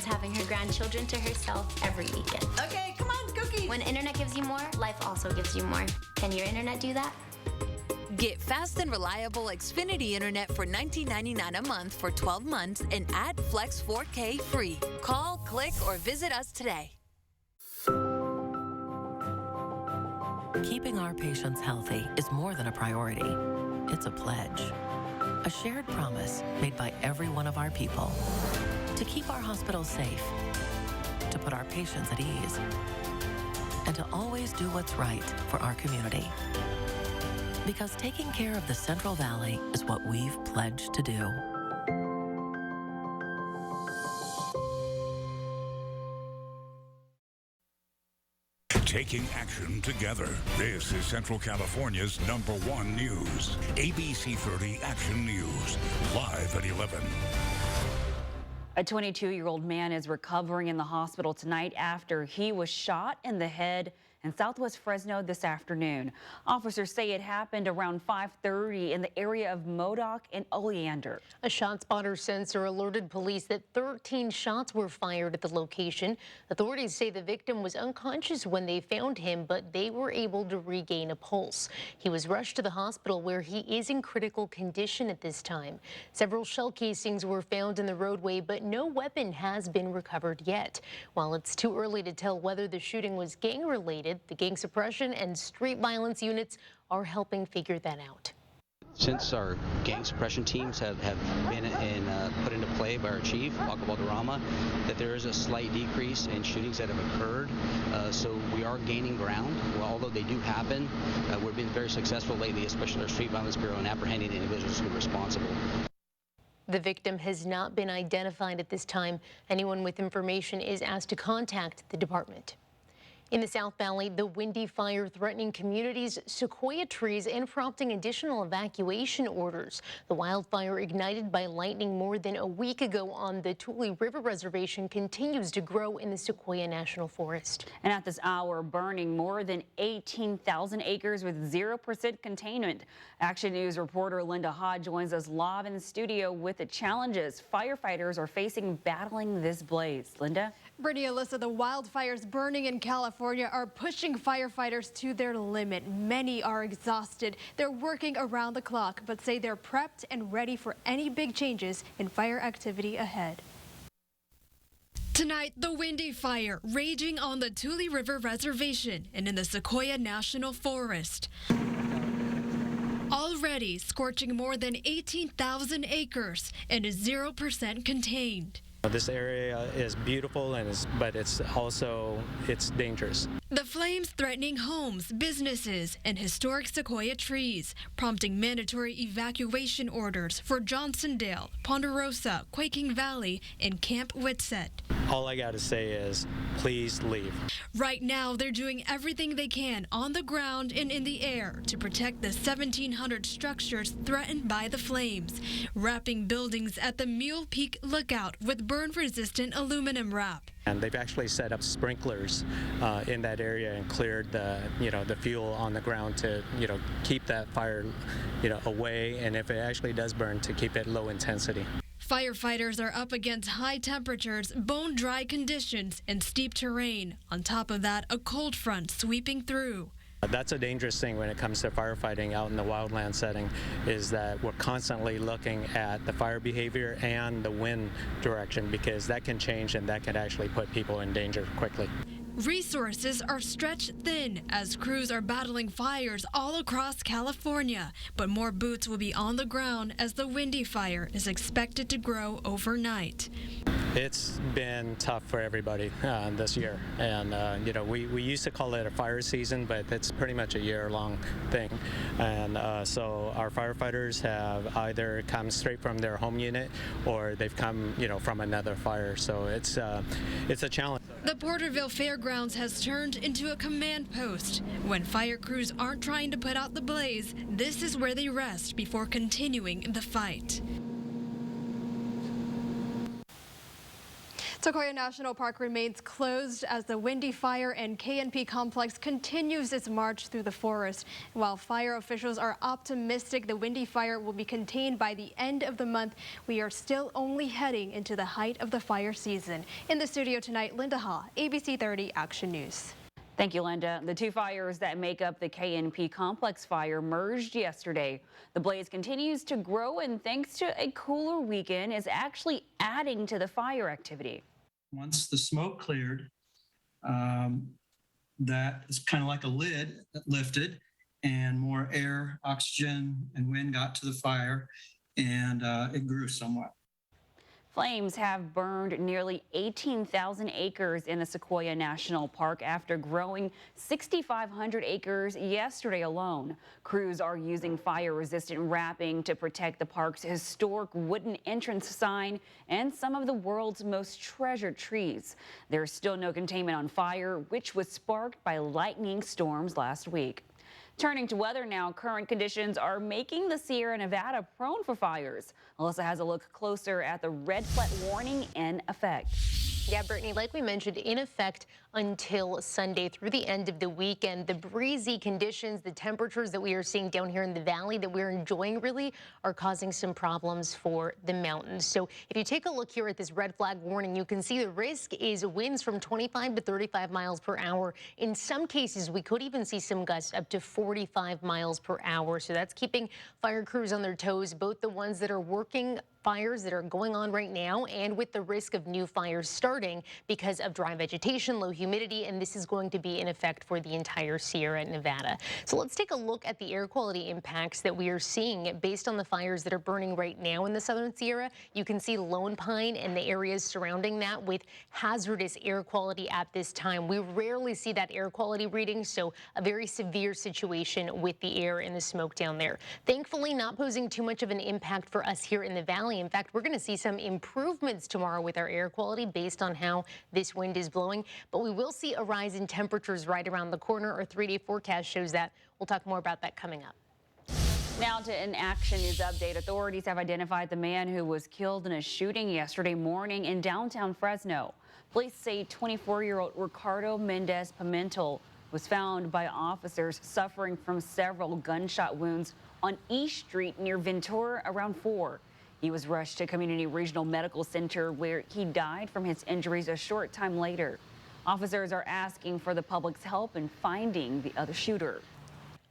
is having her grandchildren to herself every weekend. Okay, come on, Cookie. When internet gives you more, life also gives you more. Can your internet do that? Get fast and reliable Xfinity internet for $19.99 a month for 12 months and add Flex 4K free. Call, click, or visit us today. Keeping our patients healthy is more than a priority. It's a pledge. A shared promise made by every one of our people to keep our hospitals safe, to put our patients at ease, and to always do what's right for our community. Because taking care of the Central Valley is what we've pledged to do. Taking action together. This is Central California's #1 news. ABC 30 Action News. Live at 11. A 22-year-old man is recovering in the hospital tonight after he was shot in the head in Southwest Fresno this afternoon. Officers say it happened around 5:30 in the area of Modoc and Oleander. A ShotSpotter sensor alerted police that 13 shots were fired at the location. Authorities say the victim was unconscious when they found him, but they were able to regain a pulse. He was rushed to the hospital where he is in critical condition at this time. Several shell casings were found in the roadway, but no weapon has been recovered yet. While it's too early to tell whether the shooting was gang-related, the gang suppression and street violence units are helping figure that out. Since our gang suppression teams have been put into play by our chief, Paco Valderrama, that there is a slight decrease in shootings that have occurred. So we are gaining ground. Well, although they do happen, we've been very successful lately, especially our Street Violence Bureau, in apprehending the individuals who are responsible. The victim has not been identified at this time. Anyone with information is asked to contact the department. In the South Valley, the Windy Fire threatening communities, sequoia trees, and prompting additional evacuation orders. The wildfire ignited by lightning more than a week ago on the Tule River Reservation continues to grow in the Sequoia National Forest. And at this hour, burning more than 18,000 acres with 0% containment. Action News reporter Linda Hodge joins us live in the studio with the challenges firefighters are facing battling this blaze. Linda? Brittany, Alyssa, the wildfires burning in California are pushing firefighters to their limit. Many are exhausted. They're working around the clock, but say they're prepped and ready for any big changes in fire activity ahead. Tonight, the Windy Fire raging on the Tule River Reservation and in the Sequoia National Forest. Already scorching more than 18,000 acres and is 0% contained. This area is beautiful, but it's dangerous. The flames threatening homes, businesses, and historic sequoia trees, prompting mandatory evacuation orders for Johnsondale, Ponderosa, Quaking Valley, and Camp Whitsett. All I got to say is, please leave. Right now, they're doing everything they can on the ground and in the air to protect the 1,700 structures threatened by the flames, wrapping buildings at the Mule Peak Lookout with burn-resistant aluminum wrap. And they've actually set up sprinklers in that area and cleared the fuel on the ground to keep that fire away, and if it actually does burn, to keep it low intensity. Firefighters are up against high temperatures, bone-dry conditions, and steep terrain. On top of that, a cold front sweeping through. That's a dangerous thing when it comes to firefighting out in the wildland setting, is that we're constantly looking at the fire behavior and the wind direction, because that can change and that can actually put people in danger quickly. Resources are stretched thin as crews are battling fires all across California, but more boots will be on the ground as the Windy Fire is expected to grow overnight. It's been tough for everybody this year, and we used to call it a fire season, but it's pretty much a year-long thing. And so our firefighters have either come straight from their home unit or they've come from another fire. So it's a challenge. The Porterville Fairgrounds has turned into a command post. When fire crews aren't trying to put out the blaze, this is where they rest before continuing the fight. Sequoia National Park remains closed as the Windy Fire and KNP complex continues its march through the forest. While fire officials are optimistic the Windy Fire will be contained by the end of the month, we are still only heading into the height of the fire season. In the studio tonight, Linda Ha, ABC 30 Action News. Thank you, Linda. The two fires that make up the KNP complex fire merged yesterday. The blaze continues to grow, and thanks to a cooler weekend, is actually adding to the fire activity. Once the smoke cleared, that is kind of like a lid that lifted, and more air, oxygen, and wind got to the fire, and it grew somewhat. Flames have burned nearly 18,000 acres in the Sequoia National Park after growing 6,500 acres yesterday alone. Crews are using fire-resistant wrapping to protect the park's historic wooden entrance sign and some of the world's most treasured trees. There's still no containment on fire, which was sparked by lightning storms last week. Turning to weather now, current conditions are making the Sierra Nevada prone for fires. Alyssa has a look closer at the red flag warning in effect. Yeah, Brittany, like we mentioned, in effect until Sunday through the end of the weekend. The breezy conditions, the temperatures that we are seeing down here in the valley that we're enjoying really are causing some problems for the mountains. So if you take a look here at this red flag warning, you can see the risk is winds from 25 to 35 miles per hour. In some cases, we could even see some gusts up to 45 miles per hour. So that's keeping fire crews on their toes, both the ones that are working fires that are going on right now and with the risk of new fires starting because of dry vegetation, low humidity, and this is going to be in effect for the entire Sierra Nevada. So let's take a look at the air quality impacts that we are seeing based on the fires that are burning right now in the Southern Sierra. You can see Lone Pine and the areas surrounding that with hazardous air quality at this time. We rarely see that air quality reading, so a very severe situation with the air and the smoke down there. Thankfully, not posing too much of an impact for us here in the valley. In fact, we're going to see some improvements tomorrow with our air quality based on how this wind is blowing. But we will see a rise in temperatures right around the corner. Our 3-day forecast shows that. We'll talk more about that coming up. Now to an Action News update. Authorities have identified the man who was killed in a shooting yesterday morning in downtown Fresno. Police say 24-year-old Ricardo Mendez Pimentel was found by officers suffering from several gunshot wounds on East Street near Ventura around 4. He was rushed to Community Regional Medical Center where he died from his injuries a short time later. Officers are asking for the public's help in finding the other shooter.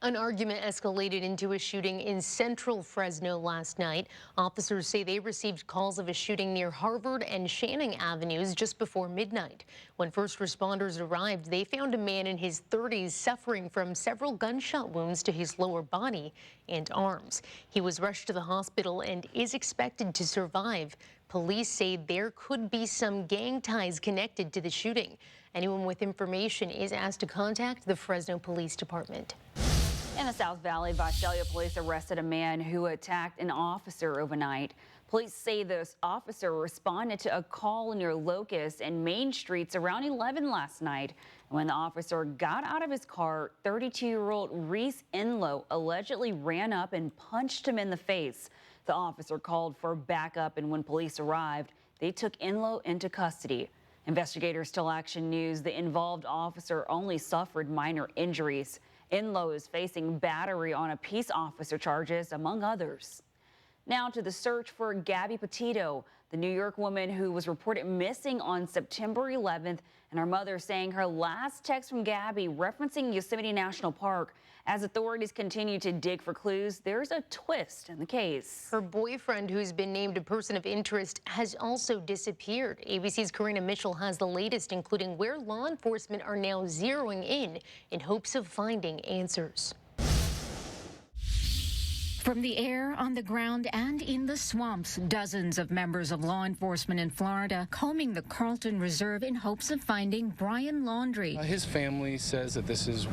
An argument escalated into a shooting in central Fresno last night. Officers say they received calls of a shooting near Harvard and Shannon Avenues just before midnight. When first responders arrived, they found a man in his 30s suffering from several gunshot wounds to his lower body and arms. He was rushed to the hospital and is expected to survive. Police say there could be some gang ties connected to the shooting. Anyone with information is asked to contact the Fresno Police Department. In the South Valley, Visalia police arrested a man who attacked an officer overnight. Police say this officer responded to a call near Locust and Main Streets around 11 last night. When the officer got out of his car, 32-year-old Reese Enlow allegedly ran up and punched him in the face. The officer called for backup, and when police arrived, they took Enlow into custody. Investigators tell Action News the involved officer only suffered minor injuries. Enlow is facing battery on a peace officer charges, among others. Now to the search for Gabby Petito, the New York woman who was reported missing on September 11th, and her mother saying her last text from Gabby referencing Yosemite National Park. As authorities continue to dig for clues, there's a twist in the case. Her boyfriend, who's been named a person of interest, has also disappeared. ABC's Karina Mitchell has the latest, including where law enforcement are now zeroing in hopes of finding answers. From the air, on the ground, and in the swamps, dozens of members of law enforcement in Florida combing the Carlton Reserve in hopes of finding Brian Laundrie. His family says that this is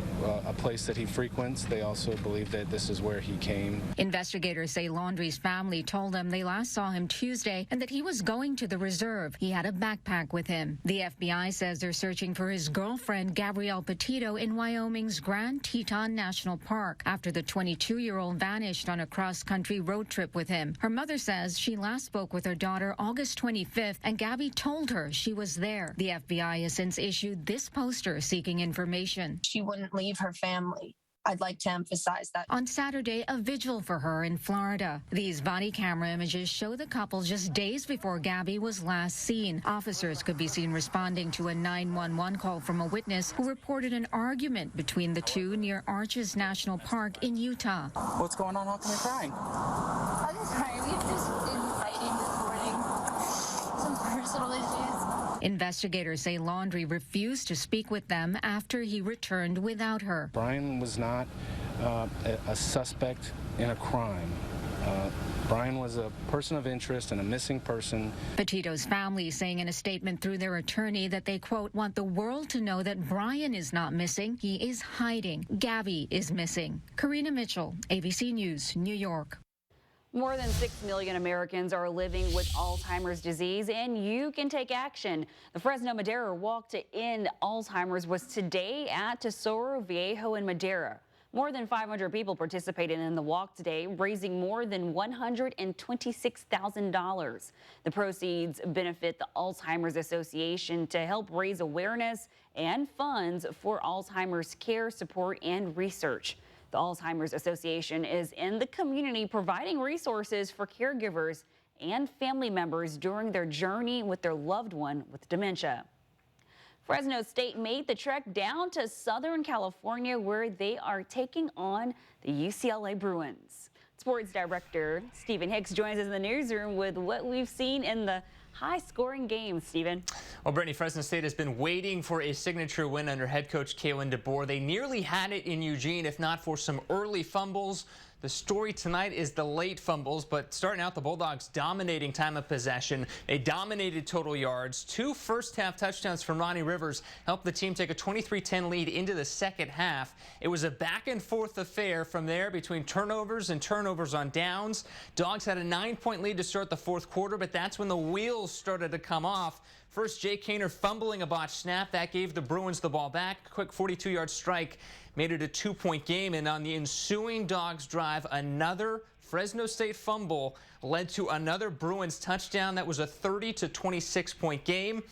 a place that he frequents. They also believe that this is where he came. Investigators say Laundrie's family told them they last saw him Tuesday and that he was going to the reserve. He had a backpack with him. The FBI says they're searching for his girlfriend, Gabrielle Petito, in Wyoming's Grand Teton National Park after the 22-year-old vanished on a cross-country road trip with him. Her mother says she last spoke with her daughter August 25th, and Gabby told her she was there. The FBI has since issued this poster seeking information. She wouldn't leave her family. I'd like to emphasize that. On Saturday, a vigil for her in Florida. These body camera images show the couple just days before Gabby was last seen. Officers could be seen responding to a 911 call from a witness who reported an argument between the two near Arches National Park in Utah. What's going on? How come you're crying? I'm sorry, we've just been fighting this morning. Some personal issues. Investigators say Laundrie refused to speak with them after he returned without her. Brian was not a suspect in a crime. Brian was a person of interest and a missing person. Petito's family saying in a statement through their attorney that they, quote, want the world to know that Brian is not missing. He is hiding. Gabby is missing. Karina Mitchell, ABC News, New York. More than 6 million Americans are living with Alzheimer's disease, and you can take action. The Fresno Madera Walk to End Alzheimer's was today at Tesoro Viejo in Madera. More than 500 people participated in the walk today, raising more than $126,000. The proceeds benefit the Alzheimer's Association to help raise awareness and funds for Alzheimer's care, support, and research. The Alzheimer's Association is in the community providing resources for caregivers and family members during their journey with their loved one with dementia. Fresno State made the trek down to Southern California, where they are taking on the UCLA Bruins. Sports director Stephen Hicks joins us in the newsroom with what we've seen in the high-scoring game. Stephen. Well, Brittany, Fresno State has been waiting for a signature win under head coach Kalen DeBoer. They nearly had it in Eugene, if not for some early fumbles. The story tonight is the late fumbles, but starting out, the Bulldogs dominating time of possession. They dominated total yards. 2 first-half touchdowns from Ronnie Rivers helped the team take a 23-10 lead into the second half. It was a back-and-forth affair from there between turnovers and turnovers on downs. Dogs had a 9-point lead to start the fourth quarter, but that's when the wheels started to come off. First, Jake Kaner fumbling a botched snap. That gave the Bruins the ball back. Quick 42-yard strike made it a 2-point game. And on the ensuing Dogs drive, another Fresno State fumble led to another Bruins touchdown. That was a 30-26 point game.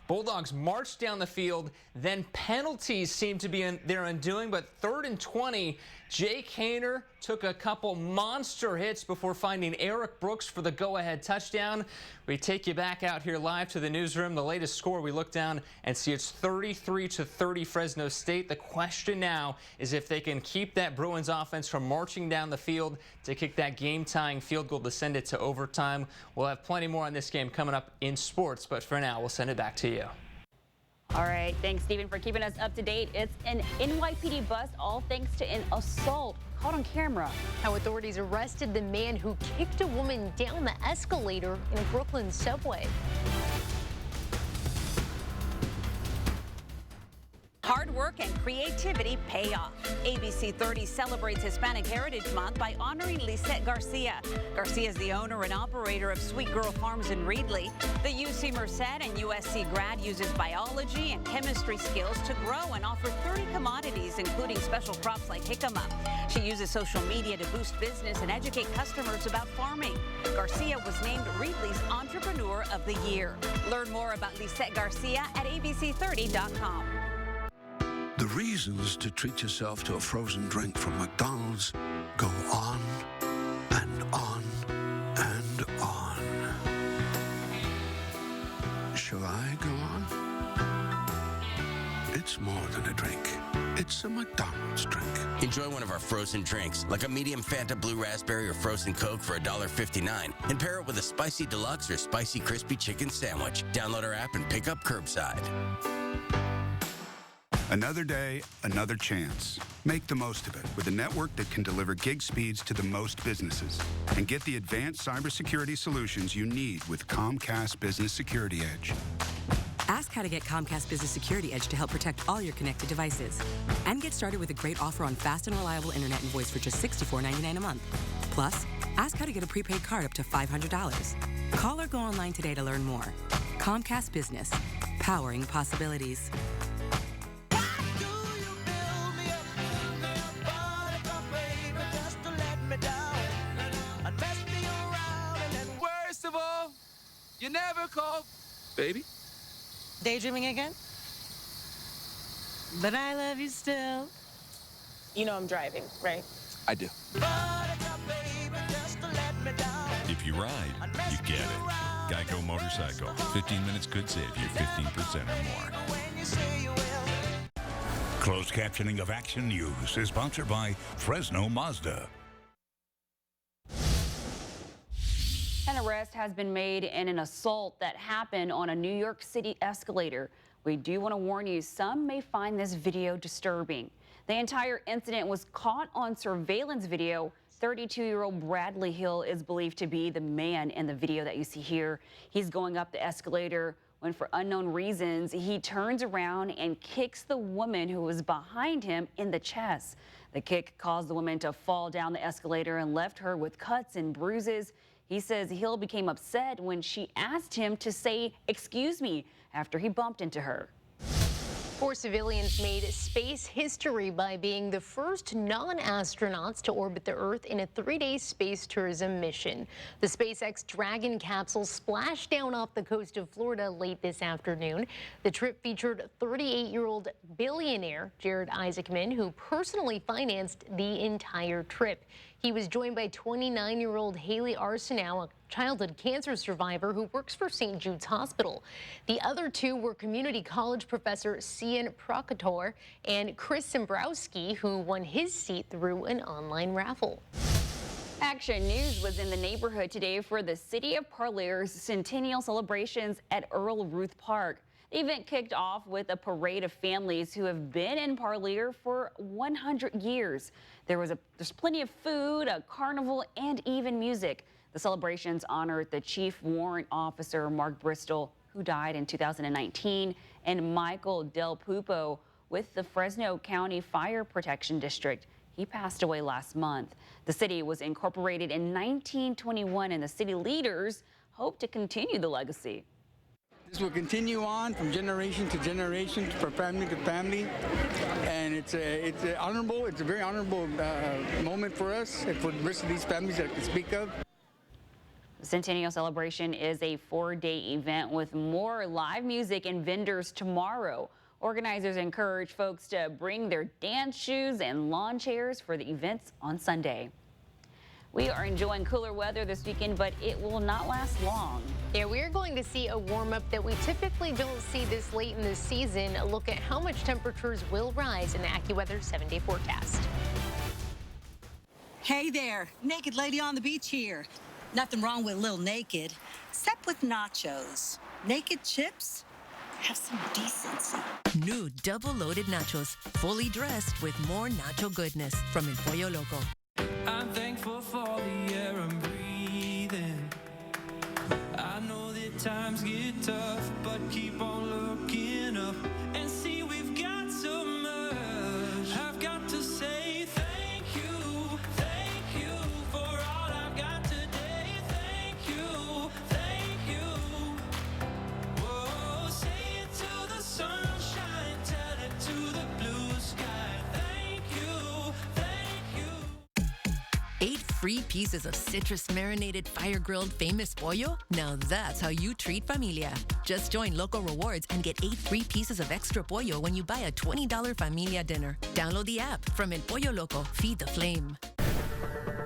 Bulldogs marched down the field, then penalties seemed to be their undoing, but 3rd and 20, Jake Haener took a couple monster hits before finding Eric Brooks for the go-ahead touchdown. We take you back out here live to the newsroom. The latest score, we look down and see it's 33-30 Fresno State. The question now is if they can keep that Bruins offense from marching down the field to kick that game-tying field goal to send it to overtime. We'll have plenty more on this game coming up in sports, but for now, we'll send it back to you. All right, thanks, Stephen, for keeping us up to date. It's an NYPD bust, all thanks to an assault caught on camera. How authorities arrested the man who kicked a woman down the escalator in a Brooklyn subway. Hard work and creativity pay off. ABC 30 celebrates Hispanic Heritage Month by honoring Lisette Garcia. Garcia is the owner and operator of Sweet Girl Farms in Reedley. The UC Merced and USC grad uses biology and chemistry skills to grow and offer 30 commodities, including special crops like jicama. She uses social media to boost business and educate customers about farming. Garcia was named Reedley's Entrepreneur of the Year. Learn more about Lisette Garcia at abc30.com. The reasons to treat yourself to a frozen drink from McDonald's go on and on and on. Shall I go on? It's more than a drink. It's a McDonald's drink. Enjoy one of our frozen drinks, like a medium Fanta Blue Raspberry or frozen Coke for $1.59, and pair it with a spicy deluxe or spicy crispy chicken sandwich. Download our app and pick up curbside. Another day, another chance. Make the most of it with a network that can deliver gig speeds to the most businesses. And get the advanced cybersecurity solutions you need with Comcast Business Security Edge. Ask how to get Comcast Business Security Edge to help protect all your connected devices. And get started with a great offer on fast and reliable internet and voice for just $64.99 a month. Plus, ask how to get a prepaid card up to $500. Call or go online today to learn more. Comcast Business, powering possibilities. You never call, baby. Daydreaming again? But I love you still. You know I'm driving, right? I do. If you ride, you get it. Geico Motorcycle. 15 minutes could save you 15% or more. Closed captioning of Action News is sponsored by Fresno Mazda. An arrest has been made in an assault that happened on a New York City escalator. We do want to warn you, some may find this video disturbing. The entire incident was caught on surveillance video. 32-year-old Bradley Hill is believed to be the man in the video that you see here. He's going up the escalator when, for unknown reasons, he turns around and kicks the woman who was behind him in the chest. The kick caused the woman to fall down the escalator and left her with cuts and bruises. He says Hill became upset when she asked him to say, "Excuse me," after he bumped into her. 4 civilians made space history by being the first non-astronauts to orbit the Earth in a 3-day space tourism mission. The SpaceX Dragon capsule splashed down off the coast of Florida late this afternoon. The trip featured 38-year-old billionaire Jared Isaacman, who personally financed the entire trip. He was joined by 29-year-old Haley Arsenault, a childhood cancer survivor who works for St. Jude's Hospital. The other 2 were community college professor Cian Proctor and Chris Zembrowski, who won his seat through an online raffle. Action News was in the neighborhood today for the City of Parleur's centennial celebrations at Earl Ruth Park. The event kicked off with a parade of families who have been in Parlier for 100 years. There's plenty of food, a carnival, and even music. The celebrations honored the Chief Warrant Officer, Mark Bristol, who died in 2019, and Michael Del Pupo with the Fresno County Fire Protection District. He passed away last month. The city was incorporated in 1921, and the city leaders hope to continue the legacy. This will continue on from generation to generation, from family to family, and it's a very honorable moment for us and for the rest of these families that I can speak of. The Centennial Celebration is a 4-day event with more live music and vendors tomorrow. Organizers encourage folks to bring their dance shoes and lawn chairs for the events on Sunday. We are enjoying cooler weather this weekend, but it will not last long. Yeah, we are going to see a warm-up that we typically don't see this late in the season. A look at how much temperatures will rise in the AccuWeather 7-day forecast. Hey there, naked lady on the beach here. Nothing wrong with a little naked, except with nachos. Naked chips? Have some decency. New double-loaded nachos, fully dressed with more nacho goodness from El Pollo Loco. I'm thankful for the air I'm breathing. I know that times get tough, but keep on looking up and see we've got so much. I've got to say thank you for all I've got today. Thank you. Whoa, say it to the sunshine, tell it to the blue sky. Thank you. 8 free pieces of citrus marinated fire grilled famous pollo? Now that's how you treat familia. Just join Loco Rewards and get 8 free pieces of extra pollo when you buy a $20 familia dinner. Download the app from El Pollo Loco. Feed the flame.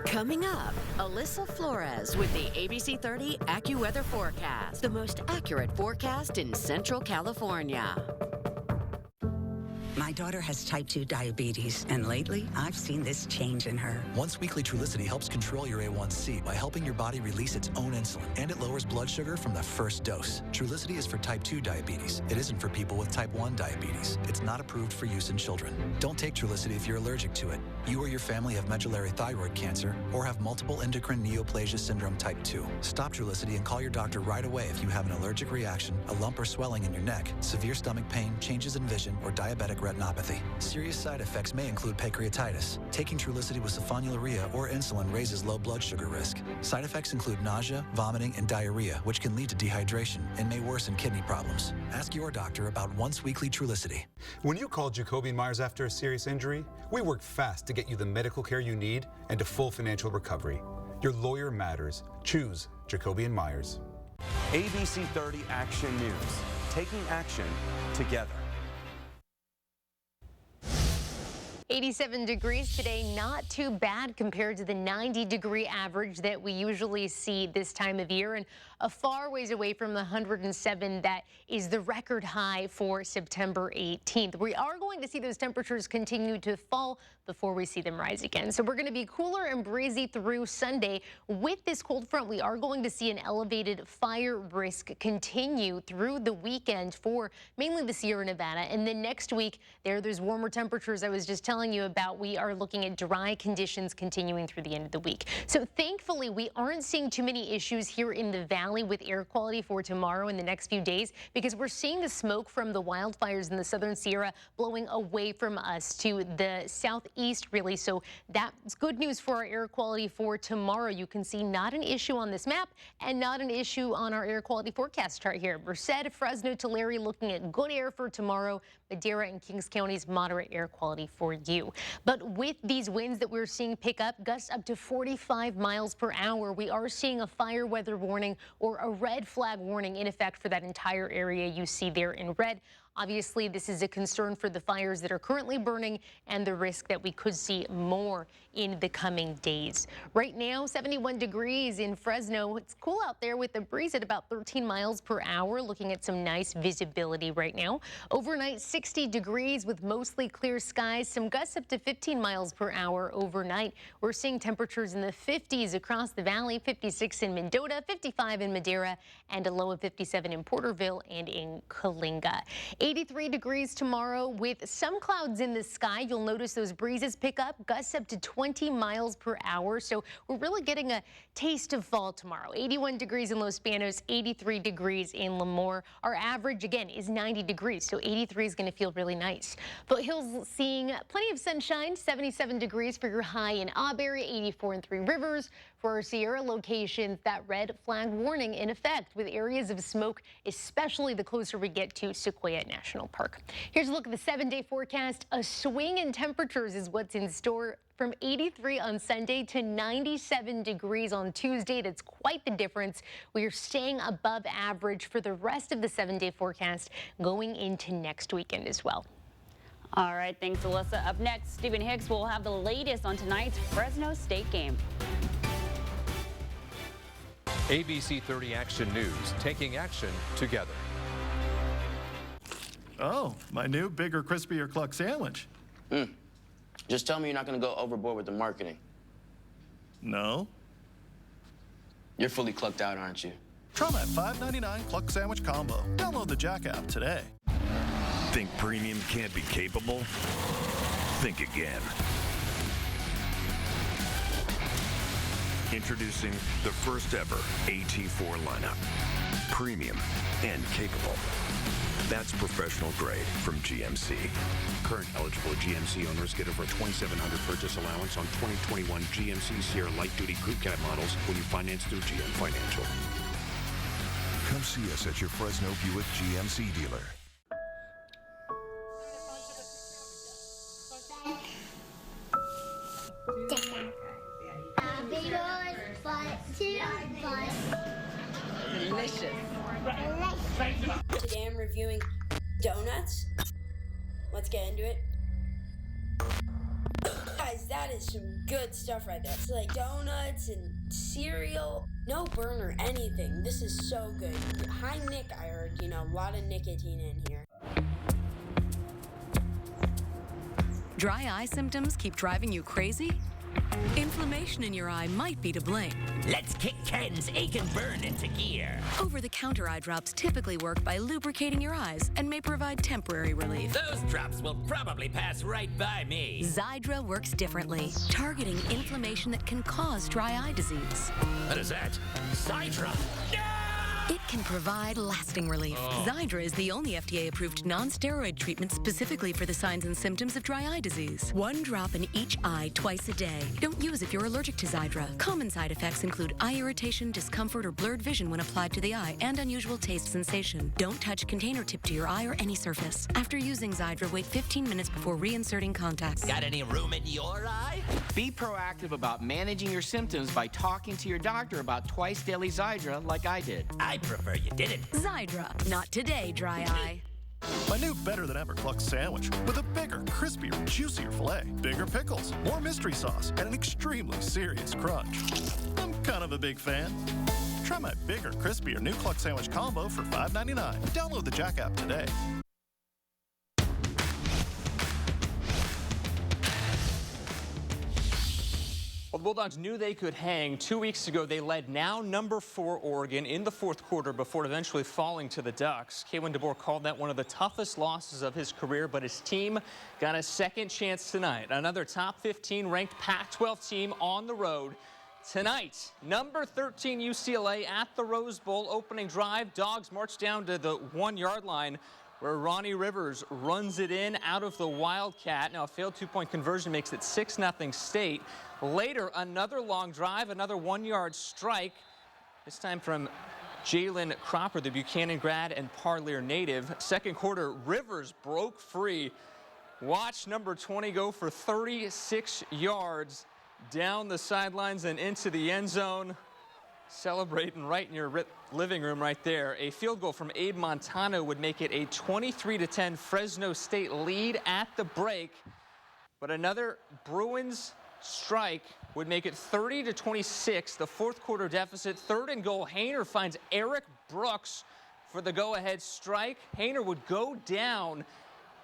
Coming up, Alyssa Flores with the ABC 30 AccuWeather forecast, the most accurate forecast in Central California. My daughter has type 2 diabetes, and lately I've seen this change in her. Once weekly Trulicity helps control your A1C by helping your body release its own insulin, and it lowers blood sugar from the first dose. Trulicity is for type 2 diabetes. It isn't for people with type 1 diabetes. It's not approved for use in children. Don't take Trulicity if you're allergic to it. You or your family have medullary thyroid cancer or have multiple endocrine neoplasia syndrome type 2. Stop Trulicity and call your doctor right away if you have an allergic reaction, a lump or swelling in your neck, severe stomach pain, changes in vision, or diabetic retinopathy. Serious side effects may include pancreatitis. Taking Trulicity with sulfonylurea or insulin raises low blood sugar risk. Side effects include nausea, vomiting, and diarrhea, which can lead to dehydration and may worsen kidney problems. Ask your doctor about once weekly Trulicity. When you call Jacoby & Myers after a serious injury, we work fast to get you the medical care you need and to full financial recovery. Your lawyer matters. Choose Jacoby & Myers. ABC 30 Action News, taking action together. 87 degrees today, not too bad compared to the 90-degree average that we usually see this time of year, and a far ways away from the 107 that is the record high for September 18th. We are going to see those temperatures continue to fall before we see them rise again. So we're going to be cooler and breezy through Sunday. With this cold front, we are going to see an elevated fire risk continue through the weekend for mainly the Sierra Nevada. And then next week, there's warmer temperatures I was just telling you about. We are looking at dry conditions continuing through the end of the week. So thankfully, we aren't seeing too many issues here in the valley with air quality for tomorrow and the next few days, because we're seeing the smoke from the wildfires in the southern Sierra blowing away from us to the southeast, really. So that's good news for our air quality for tomorrow. You can see not an issue on this map and not an issue on our air quality forecast chart here. Merced, Fresno, Tulare looking at good air for tomorrow. Madera and Kings counties moderate air quality for you. But with these winds that we're seeing pick up, gusts up to 45 miles per hour, we are seeing a fire weather warning or a red flag warning in effect for that entire area you see there in red. Obviously, this is a concern for the fires that are currently burning and the risk that we could see more in the coming days. Right now, 71 degrees in Fresno. It's cool out there with the breeze at about 13 miles per hour, looking at some nice visibility right now. Overnight, 60 degrees with mostly clear skies, some gusts up to 15 miles per hour overnight. We're seeing temperatures in the 50s across the valley, 56 in Mendota, 55 in Madera, and a low of 57 in Porterville and in Coalinga. 83 degrees tomorrow with some clouds in the sky. You'll notice those breezes pick up, gusts up to 20 miles per hour. So we're really getting a taste of fall tomorrow. 81 degrees in Los Banos, 83 degrees in Lemoore. Our average, again, is 90 degrees, so 83 is going to feel really nice. Foothills seeing plenty of sunshine, 77 degrees for your high in Auberry, 84 in Three Rivers. For our Sierra locations, that red flag warning in effect with areas of smoke, especially the closer we get to Sequoia National Park. Here's a look at the 7-day forecast. A swing in temperatures is what's in store. From 83 on Sunday to 97 degrees on Tuesday. That's quite the difference. We are staying above average for the rest of the 7-day forecast going into next weekend as well. All right, thanks, Alyssa. Up next, Stephen Hicks will have the latest on tonight's Fresno State game. ABC 30 Action News, taking action together. Oh, my new bigger, crispier cluck sandwich. Just tell me you're not going to go overboard with the marketing. No. You're fully clucked out, aren't you? Try my $5.99 cluck sandwich combo. Download the Jack app today. Think premium can't be capable? Think again. Introducing the first ever AT4 lineup. Premium and capable. That's professional grade from GMC. Current eligible GMC owners get over a $2,700 purchase allowance on 2021 GMC Sierra Light Duty Crew Cab models when you finance through GM Financial. Come see us at your Fresno Buick GMC dealer. Delicious. Today I'm reviewing donuts. Let's get into it. Guys, that is some good stuff right there. It's like donuts and cereal. No burn or anything. This is so good. High nic, I heard. You know, a lot of nicotine in here. Dry eye symptoms keep driving you crazy? Inflammation in your eye might be to blame. Let's kick Ken's ache and burn into gear. Over-the-counter eye drops typically work by lubricating your eyes and may provide temporary relief. Those drops will probably pass right by me. Xiidra works differently, targeting inflammation that can cause dry eye disease. What is that? Xiidra? It can provide lasting relief. Xiidra is the only FDA-approved non-steroid treatment specifically for the signs and symptoms of dry eye disease. 1 drop in each eye twice a day. Don't use if you're allergic to Xiidra. Common side effects include eye irritation, discomfort, or blurred vision when applied to the eye, and unusual taste sensation. Don't touch container tip to your eye or any surface. After using Xiidra, wait 15 minutes before reinserting contacts. Got any room in your eye? Be proactive about managing your symptoms by talking to your doctor about twice daily Xiidra like I did. I I'd prefer you didn't. Zydra. Not today, dry eye. My new better than ever Cluck sandwich with a bigger, crispier, juicier filet, bigger pickles, more mystery sauce, and an extremely serious crunch. I'm kind of a big fan. Try my bigger, crispier new Cluck sandwich combo for $5.99. Download the Jack app today. Well, the Bulldogs knew they could hang. 2 weeks ago, they led now number 4 Oregon in the fourth quarter before eventually falling to the Ducks. Kalen DeBoer called that one of the toughest losses of his career, but his team got a second chance tonight. Another top 15 ranked Pac-12 team on the road. Tonight, number 13 UCLA at the Rose Bowl opening drive. Dogs march down to the 1-yard line, where Ronnie Rivers runs it in out of the Wildcat. Now, a failed two-point conversion makes it 6-0 State. Later, another long drive, another 1-yard strike, this time from Jalen Cropper, the Buchanan grad and Parlier native. Second quarter, Rivers broke free. Watch number 20 go for 36 yards down the sidelines and into the end zone. Celebrating right in your living room right there. A field goal from Abe Montano would make it a 23-10 Fresno State lead at the break. But another Bruins strike would make it 30-26, the fourth quarter deficit. Third and goal, Hayner finds Eric Brooks for the go-ahead strike. Hayner would go down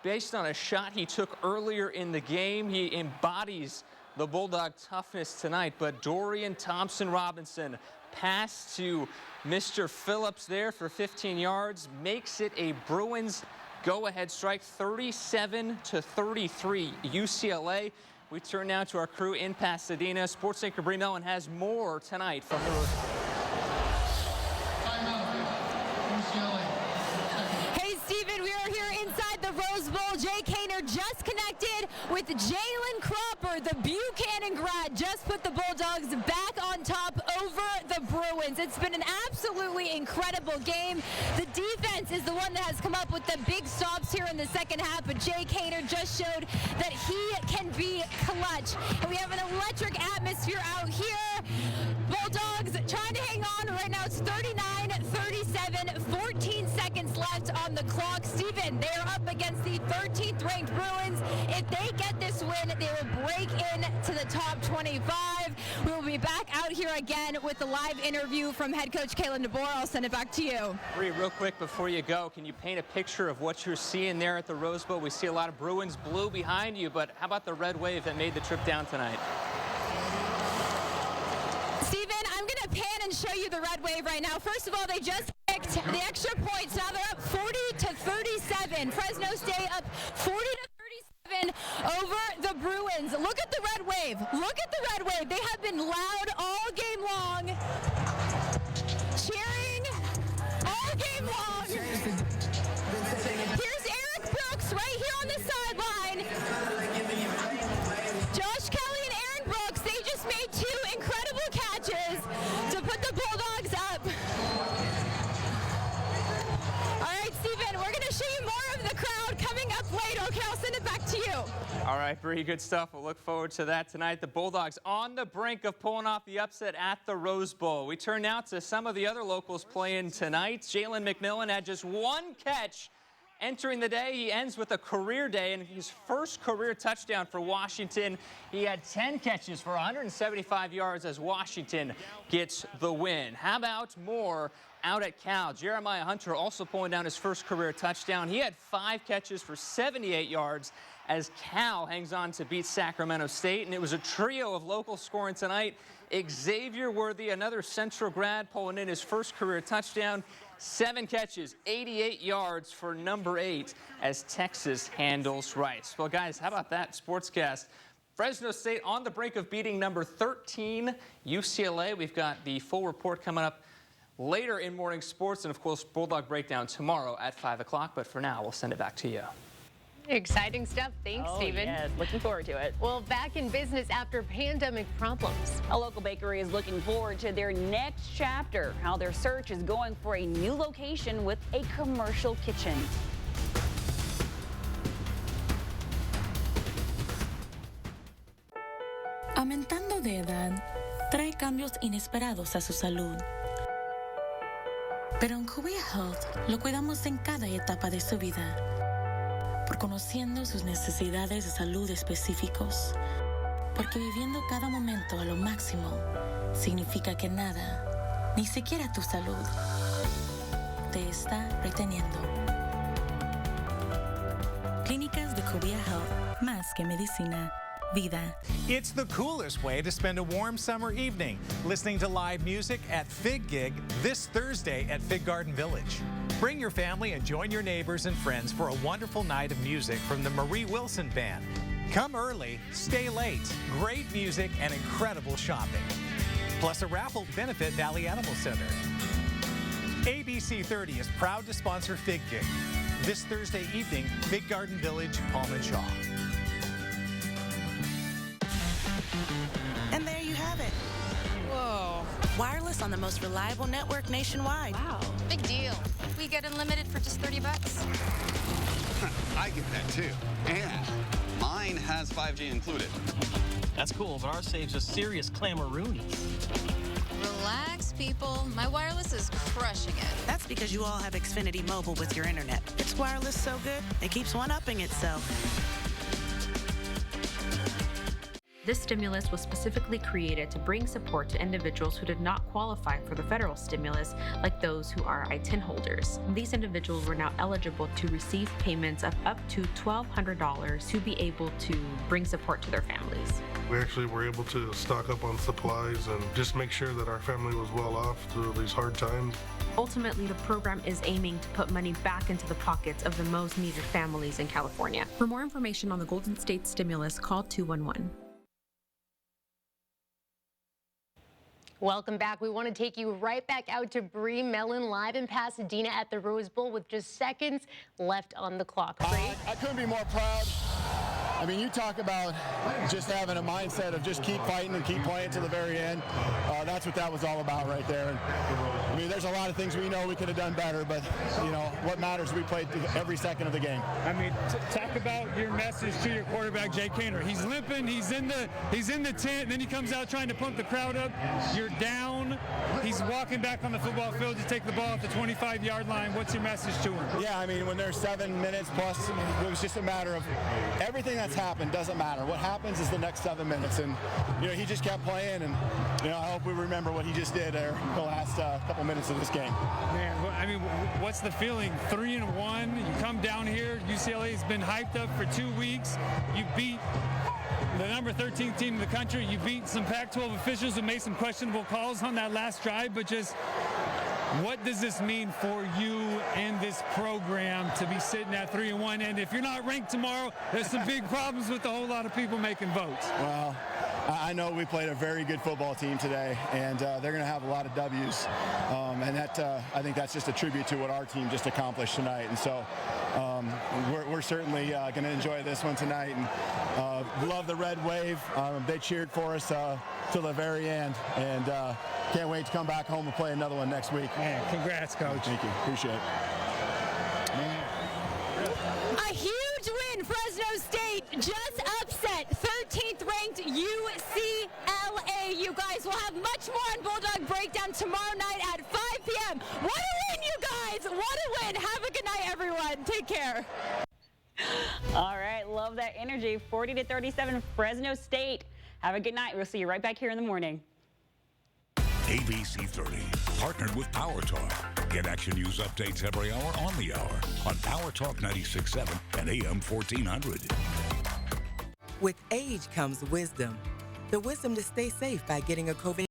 based on a shot he took earlier in the game. He embodies the Bulldog toughness tonight, but Dorian Thompson-Robinson pass to Mr. Phillips there for 15 yards, makes it a Bruins go-ahead strike, 37-33 UCLA. We turn now to our crew in Pasadena. Sports anchor Bree Mellon has more tonight from the Rose Bowl. Hey, Steven, we are here inside the Rose Bowl. Jake Hayner just connected with Jalen Cropper, the Buchanan grad, just put the Bulldogs back on top over the Bruins. It's been an absolutely incredible game. The defense is the one that has come up with the big stops here in the second half, but Jake Hayner just showed that he can be clutch. And we have an electric atmosphere out here. Bulldogs trying to hang on. Right now it's 39-37, 14 seconds left on the clock. Steven, they are up against the 13th ranked Bruins. If they get this win, they will break into the top 25. We will be back out here again with the live interview from head coach Kalen DeBoer. I'll send it back to you. Bree, real quick before you go, can you paint a picture of what you're seeing there at the Rose Bowl? We see a lot of Bruins blue behind you, but how about the red wave that made the trip down tonight? Steven, I'm going to pan and show you the red wave right now. First of all, they just kicked the extra points. Now they're up 40-37. Fresno State up 40-37 over the Bruins. Look at the red wave. Look at the red wave. They have been loud all game long, cheering all game long. Here's Eric Brooks right here on the sideline. Josh Kelly and Aaron Brooks, they just made two incredible catches to put the Bulldogs up. All right, Steven, we're going to show you more of the crowd coming up later. Okay, I'll send it back to you. All right, Bree, good stuff. We'll look forward to that tonight. The Bulldogs on the brink of pulling off the upset at the Rose Bowl. We turn now to some of the other locals playing tonight. Jalen McMillan had just one catch entering the day. He ends with a career day and his first career touchdown for Washington. He had 10 catches for 175 yards as Washington gets the win. How about more out at Cal? Jeremiah Hunter also pulling down his first career touchdown. He had 5 catches for 78 yards as Cal hangs on to beat Sacramento State. And it was a trio of local scoring tonight. Xavier Worthy, another Central grad, pulling in his first career touchdown. 7 catches, 88 yards for number 8 as Texas handles Rice. Well, guys, how about that sportscast? Fresno State on the brink of beating number 13 UCLA. We've got the full report coming up later in morning sports, and of course Bulldog Breakdown tomorrow at 5 o'clock. But for now, we'll send it back to you. Exciting stuff. Thanks, Stephen. Yes, looking forward to it. Well, back in business after pandemic problems. A local bakery is looking forward to their next chapter, how their search is going for a new location with a commercial kitchen. Aumentando de edad trae cambios inesperados a su salud. Pero en Cubia Health lo cuidamos en cada etapa de su vida, por conociendo sus necesidades de salud específicos, porque viviendo cada momento a lo máximo significa que nada, ni siquiera tu salud, te está reteniendo. Clínicas de Cubia Health, más que medicina. Vida. It's the coolest way to spend a warm summer evening, listening to live music at Fig Gig this Thursday at Fig Garden Village. Bring your family and join your neighbors and friends for a wonderful night of music from the Marie Wilson Band. Come early, stay late, great music, and incredible shopping. Plus a raffle to benefit Valley Animal Center. ABC 30 is proud to sponsor Fig Gig this Thursday evening, Fig Garden Village, Palm and Shaw. And there you have it. Whoa. Wireless on the most reliable network nationwide. Wow. Big deal. We get unlimited for just $30. I get that too. And mine has 5G included. That's cool, but ours saves us serious clamoroonies. Relax, people. My wireless is crushing it. That's because you all have Xfinity Mobile with your internet. It's wireless so good, it keeps one-upping itself. This stimulus was specifically created to bring support to individuals who did not qualify for the federal stimulus, like those who are I-10 holders. These individuals were now eligible to receive payments of up to $1,200 to be able to bring support to their families. We actually were able to stock up on supplies and just make sure that our family was well off through these hard times. Ultimately, the program is aiming to put money back into the pockets of the most needed families in California. For more information on the Golden State stimulus, call 211. Welcome back. We want to take you right back out to Bree Mellon live in Pasadena at the Rose Bowl with just seconds left on the clock. I couldn't be more proud. I mean, you talk about just having a mindset of just keep fighting and keep playing to the very end. That's what that was all about right there. And, I mean, there's a lot of things we know we could have done better, but, you know, what matters, we played every second of the game. I mean, talk about your message to your quarterback, Jay Kaner. He's limping, he's in the tent, and then he comes out trying to pump the crowd up. You're down. He's walking back on the football field to take the ball at the 25-yard line. What's your message to him? Yeah, I mean, when there's 7 minutes plus, it was just a matter of everything that's happened doesn't matter. What happens is the next 7 minutes, and you know he just kept playing, and you know I hope we remember what he just did there the last couple minutes of this game. Man, I mean, what's the feeling? 3-1. You come down here. UCLA has been hyped up for 2 weeks. You beat the number 13 team in the country. You beat some Pac-12 officials who made some questionable calls on that last drive, but just what does this mean for you and this program to be sitting at 3-1? And if you're not ranked tomorrow, there's some big problems with a whole lot of people making votes. Well, I know we played a very good football team today, and they're going to have a lot of W's. And that I think that's just a tribute to what our team just accomplished tonight. And so we're certainly going to enjoy this one tonight. And love the red wave. They cheered for us till the very end. And can't wait to come back home and play another one next week. Man, congrats, Coach. Thank you. Appreciate it. A huge win. Fresno State just upset 13th ranked UCLA. You guys will have much more on Bulldog Breakdown tomorrow night at 5 p.m. What a win, you guys. What a win. Have a good night, everyone. Take care. All right, love that energy. 40-37 Fresno State. Have a good night. We'll see you right back here in the morning. ABC 30, partnered with Power Talk. Get action news updates every hour on the hour on Power Talk 96.7 and AM 1400. With age comes wisdom. The wisdom to stay safe by getting a COVID